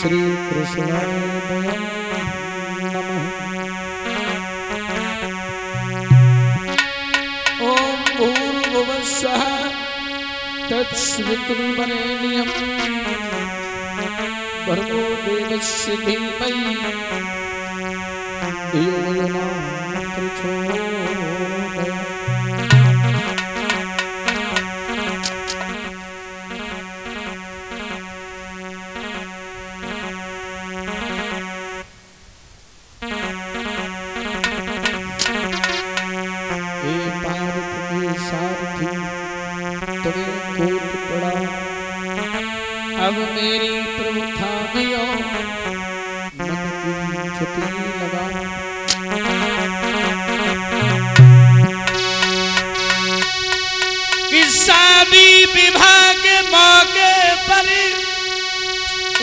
श्री कृष्णाय नमः। ओम भूर्भुवस्सुः तत्सवितुर्वरेण्यं भर्गो देवस्य धीमहि धियो यो न प्रचोदयात्। अब मेरी प्रभुता में मन की छुट्टी लगा। कि शादी विवाह के मौके पर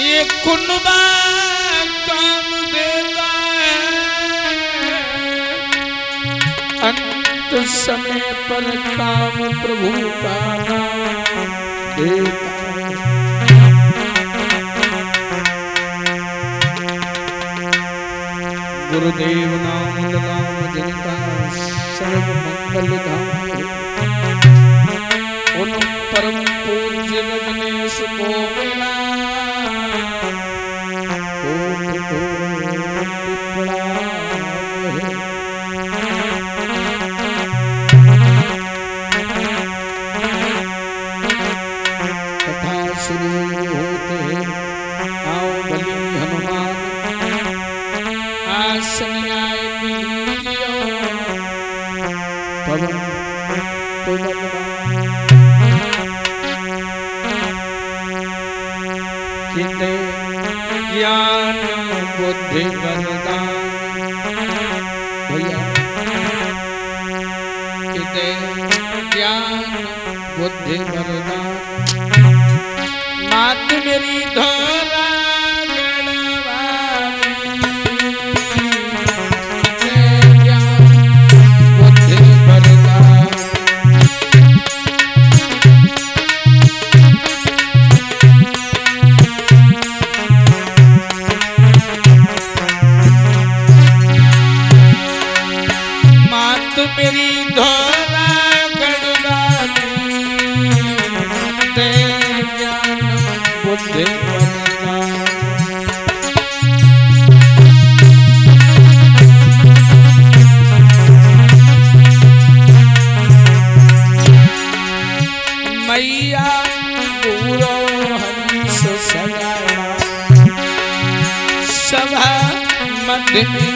ये कुनबा काम देता है, अंत समय पर काम प्रभु का नाम देता है। गुरुदेव नाम नाम जनता सर्व मंगल धाम है। उन परम पूज्य रजनीश को मिला कथा शुरू होते आओ बलि हनुमान आसन आए लीजियो पवन तो किते ज्ञान बुद्धि वरदान भैया किते ज्ञान बुद्धि वरदान मात मेरी धोरा मेरी धोरा गड़वानी ते ज्ञान बुद्धि वरदान। मैया पूरो हंस सजाया सभा मध्य में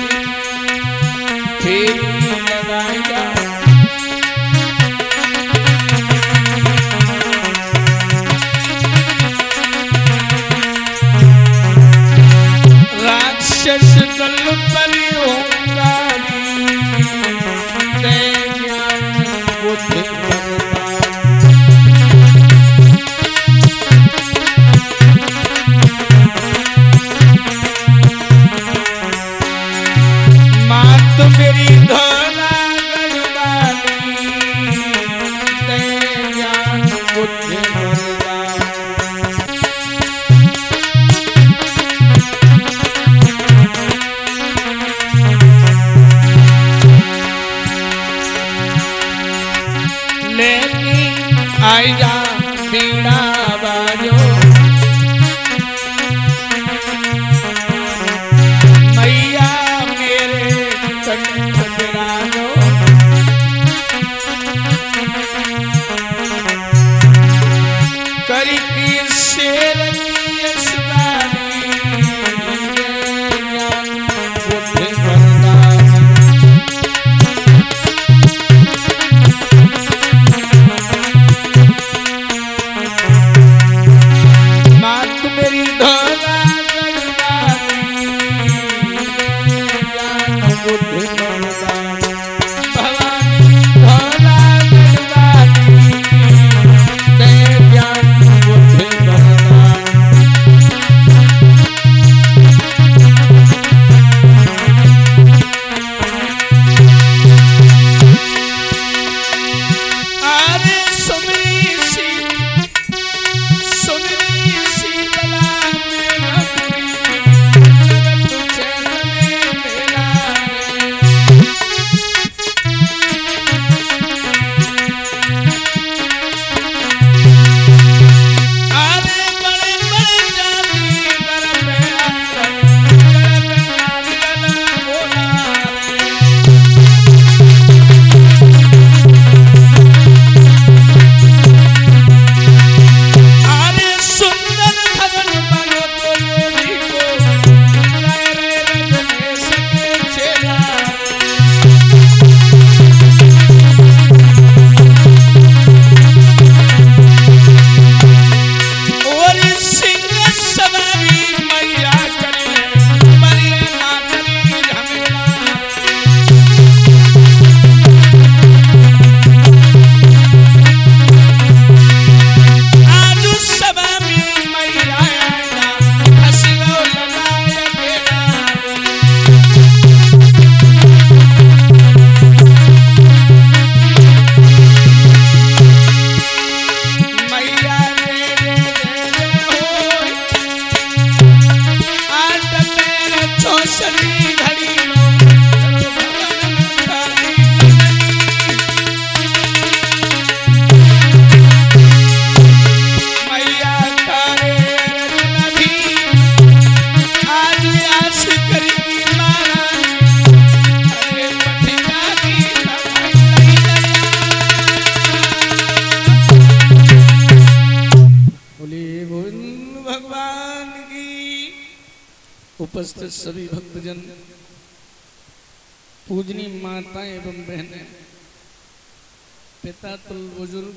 फेरी लगाया। राक्षस दल पर होगा ते ज्ञान बुद्धि वरदान। मात मेरी धोरा गड़बा उपस्थित सभी भक्तजन, पूजनीय माताएं एवं बहनें, पिता तुल बुजुर्ग,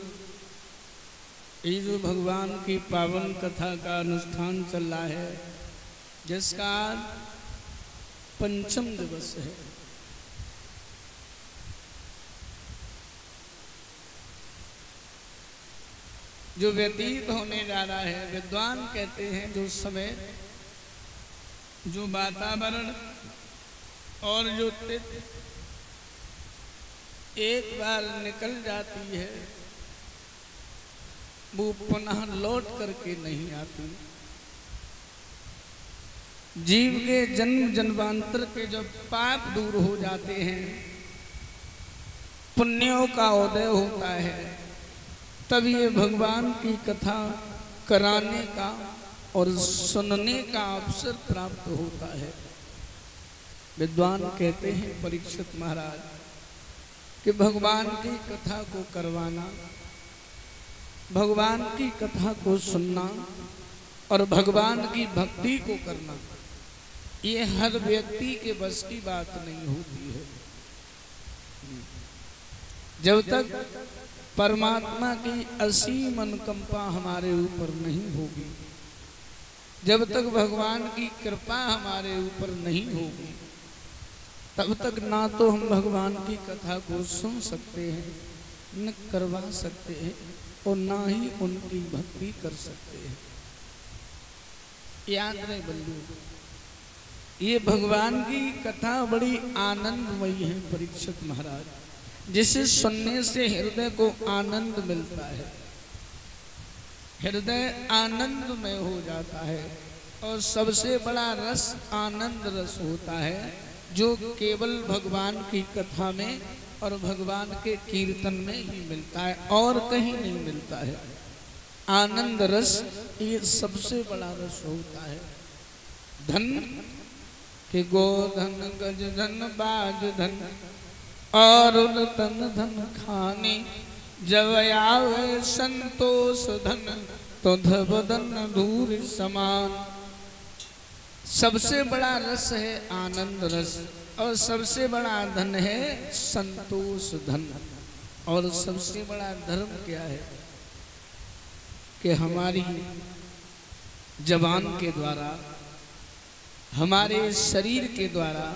ये जो भगवान की पावन कथा का अनुष्ठान चल रहा है, जिसका आज पंचम दिवस है। जो व्यतीत होने जा रहा है, विद्वान कहते हैं जो समय, जो वातावरण और जो तिथि एक बार निकल जाती है वो पुनः लौट करके नहीं आती। जीव के जन्म जन्मांतर के जब पाप दूर हो जाते हैं, पुण्यों का उदय होता है, तब ये भगवान की कथा कराने का और सुनने का अवसर प्राप्त होता है। विद्वान कहते हैं परीक्षित महाराज कि भगवान की कथा को करवाना, भगवान की कथा को सुनना और भगवान की भक्ति को करना, ये हर व्यक्ति के बस की बात नहीं होती है। जब तक परमात्मा की असीम अनुकंपा हमारे ऊपर नहीं होगी, जब तक भगवान की कृपा हमारे ऊपर नहीं होगी, तब तक ना तो हम भगवान की कथा को सुन सकते हैं, न करवा सकते हैं और ना ही उनकी भक्ति कर सकते हैं। याद रहे बंधु, ये भगवान की कथा बड़ी आनंदमयी है परीक्षित महाराज, जिसे सुनने से हृदय को आनंद मिलता है, हृदय आनंदमय हो जाता है। और सबसे बड़ा रस आनंद रस होता है, जो केवल भगवान की कथा में और भगवान के कीर्तन में ही मिलता है, और कहीं नहीं मिलता है। आनंद रस ये सबसे बड़ा रस होता है। धन के गोधन गज धन बाज धन और तन धन खाने, जब आवे संतोष धन तो धबदन धूर समान। सबसे बड़ा रस है आनंद रस, और सबसे बड़ा धन है संतोष धन। और सबसे बड़ा धर्म क्या है कि हमारी जबान के द्वारा, हमारे शरीर के द्वारा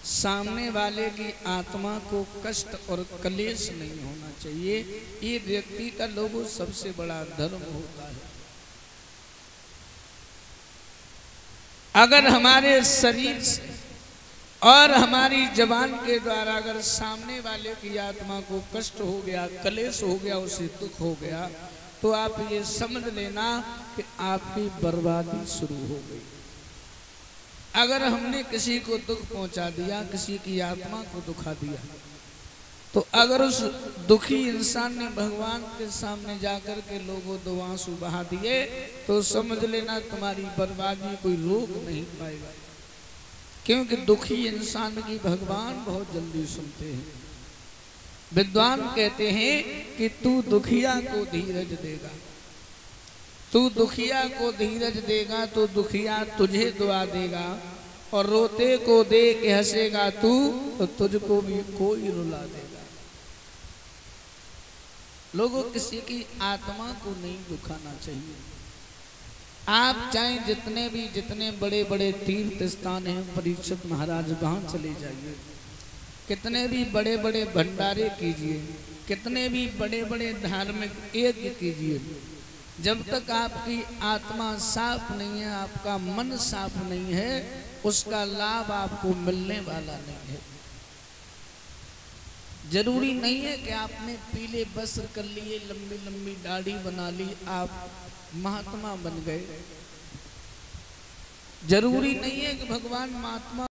सामने वाले की आत्मा को कष्ट और क्लेश नहीं होना चाहिए। ये व्यक्ति का लोगों सबसे बड़ा धर्म होता है। अगर हमारे शरीर से और हमारी जबान के द्वारा अगर सामने वाले की आत्मा को कष्ट हो गया, क्लेश हो गया, उसे दुख हो गया, तो आप ये समझ लेना कि आपकी बर्बादी शुरू हो गई। अगर हमने किसी को दुख पहुंचा दिया, किसी की आत्मा को दुखा दिया, तो अगर उस दुखी इंसान ने भगवान के सामने जाकर के लोगों दो आंसू बहा दिए, तो समझ लेना तुम्हारी बर्बादी कोई रोक नहीं पाएगा। क्योंकि दुखी इंसान की भगवान बहुत जल्दी सुनते हैं। विद्वान कहते हैं कि तू दुखिया को धीरज देगा, तू दुखिया को धीरज देगा तो दुखिया तुझे दुआ देगा, और रोते को देख के हंसेगा तू तो तुझको भी कोई रुला देगा। लोगों, किसी की आत्मा को नहीं दुखाना चाहिए। आप चाहे जितने बड़े बड़े तीर्थ स्थान हैं परीक्षित महाराज, वहां चले जाइए, कितने भी बड़े बड़े भंडारे कीजिए, कितने भी बड़े बड़े धार्मिक यज्ञ कीजिए, जब तक आपकी आत्मा साफ नहीं है, आपका मन साफ नहीं है, उसका लाभ आपको मिलने वाला नहीं है। जरूरी नहीं है कि आपने पीले वस्त्र कर लिए, लंबी लंबी दाढ़ी बना ली, आप महात्मा बन गए। जरूरी नहीं है कि भगवान महात्मा